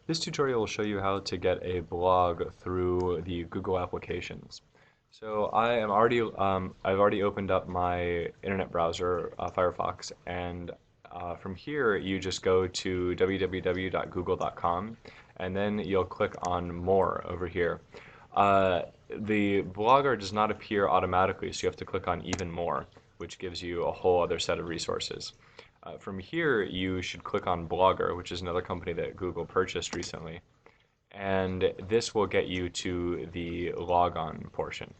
This tutorial will show you how to get a blog through the Google applications. So I've already opened up my internet browser, Firefox, and from here you just go to www.google.com, and then you'll click on More over here. The blogger does not appear automatically, so you have to click on Even More, which gives you a whole other set of resources. From here, you should click on Blogger, which is another company that Google purchased recently, and this will get you to the logon portion.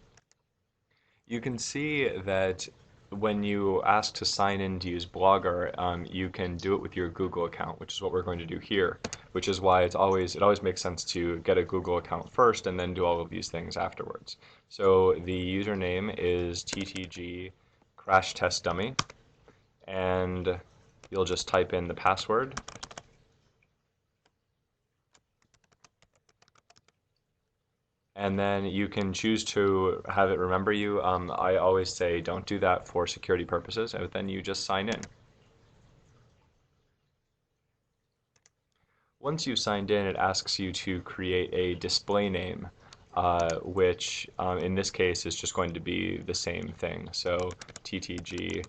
You can see that when you ask to sign in to use Blogger, you can do it with your Google account, which is what we're going to do here, which is why it always makes sense to get a Google account first and then do all of these things afterwards. So the username is TTG Crash Test Dummy, and you'll just type in the password. And then you can choose to have it remember you. I always say don't do that for security purposes, and then you just sign in. Once you've signed in, it asks you to create a display name, which in this case is just going to be the same thing. So TTG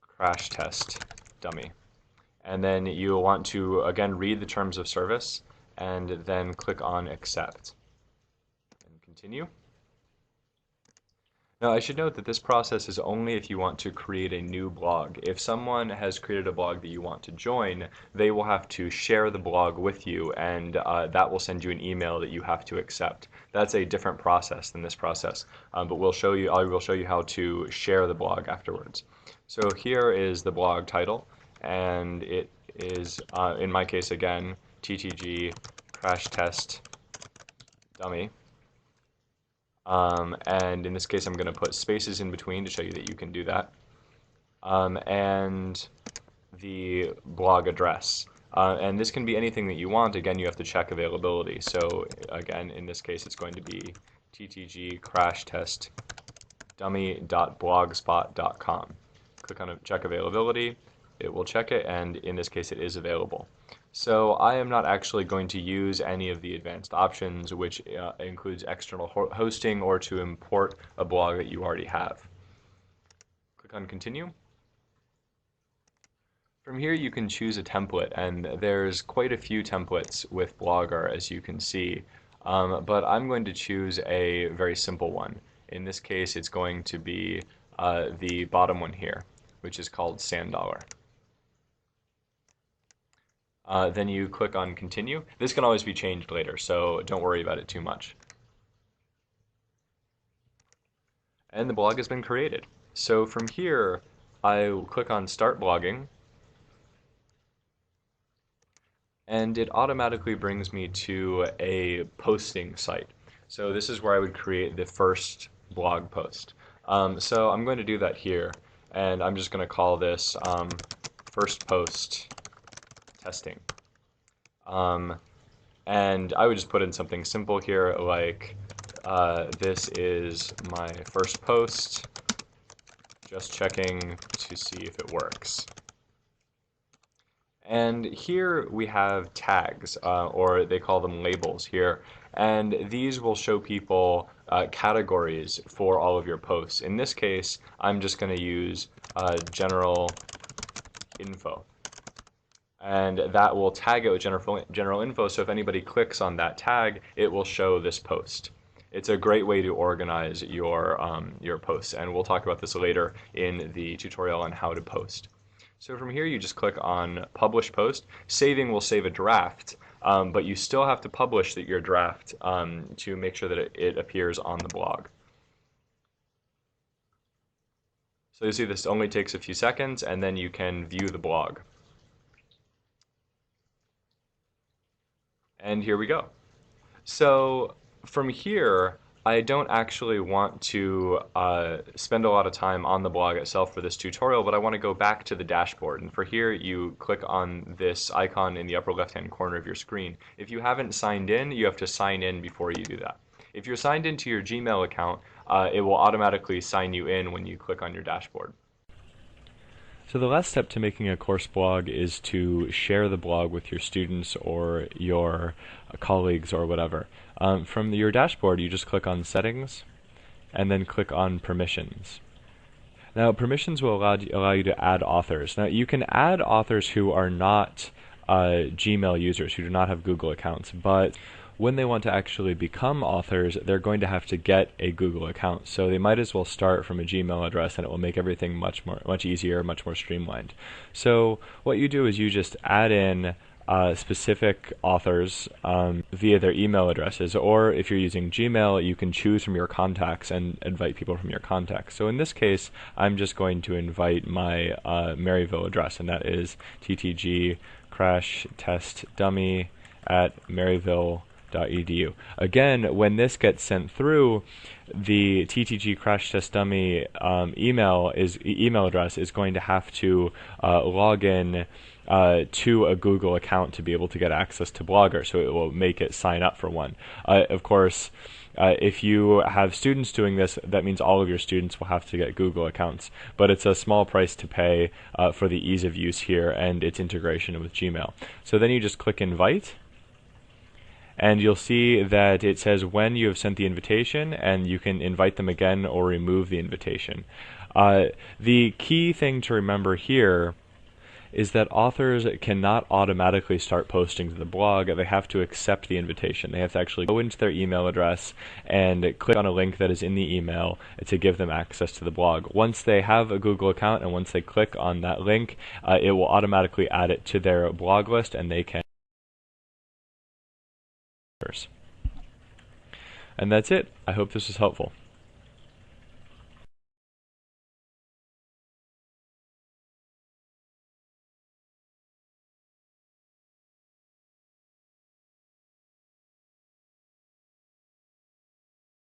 Crash Test Dummy. And then you'll want to, again, read the terms of service and then click on Accept. And continue. Now, I should note that this process is only if you want to create a new blog. If someone has created a blog that you want to join, they will have to share the blog with you, and that will send you an email that you have to accept. That's a different process than this process, but I will show you how to share the blog afterwards. So here is the blog title, and it is, in my case again, TTG Crash Test Dummy. And in this case, I'm going to put spaces in between to show you that you can do that. And the blog address. And this can be anything that you want. Again, you have to check availability. So again, in this case, it's going to be ttg crash test dummy.blogspot.com. Click on check availability. It will check it, and in this case, it is available. So I am not actually going to use any of the advanced options, which includes external hosting or to import a blog that you already have. Click on Continue. From here you can choose a template, and there's quite a few templates with Blogger, as you can see, but I'm going to choose a very simple one. In this case, it's going to be the bottom one here, which is called $. Then you click on Continue. This can always be changed later, so don't worry about it too much. And the blog has been created. So from here, I click on Start Blogging, and it automatically brings me to a posting site. So this is where I would create the first blog post. So I'm going to do that here, and I'm just going to call this first post testing. And I would just put in something simple here like this is my first post, just checking to see if it works. And here we have tags, or they call them labels here, and these will show people categories for all of your posts. In this case, I'm just going to use general info. And that will tag it with general info, so if anybody clicks on that tag, it will show this post. It's a great way to organize your posts, and we'll talk about this later in the tutorial on how to post. So from here, you just click on Publish Post. Saving will save a draft, but you still have to publish your draft to make sure that it appears on the blog. So you see this only takes a few seconds, and then you can view the blog. And here we go. So from here, I don't actually want to spend a lot of time on the blog itself for this tutorial, but I want to go back to the dashboard. And for here, you click on this icon in the upper left-hand corner of your screen. If you haven't signed in, you have to sign in before you do that. If you're signed into your Gmail account, it will automatically sign you in when you click on your dashboard. So the last step to making a course blog is to share the blog with your students or your colleagues or whatever. From your dashboard, you just click on Settings and then click on Permissions. Now, permissions will allow you to add authors. Now, you can add authors who are not Gmail users, who do not have Google accounts, but when they want to actually become authors, they're going to have to get a Google account. So they might as well start from a Gmail address, and it will make everything much easier, much more streamlined. So what you do is you just add in specific authors via their email addresses, or if you're using Gmail, you can choose from your contacts and invite people from your contacts. So in this case, I'm just going to invite my Maryville address, and that is ttg crash test dummy at maryville.edu. Again, when this gets sent through, the ttg crash test dummy email address is going to have to log in to a Google account to be able to get access to Blogger, so it will make it sign up for one. Of course, if you have students doing this, that means all of your students will have to get Google accounts, but it's a small price to pay for the ease of use here and its integration with Gmail. So then you just click Invite, and you'll see that it says when you have sent the invitation, and you can invite them again or remove the invitation. The key thing to remember here is that authors cannot automatically start posting to the blog. They have to accept the invitation. They have to actually go into their email address and click on a link that is in the email to give them access to the blog. Once they have a Google account and once they click on that link, it will automatically add it to their blog list, and they can. And that's it. I hope this was helpful.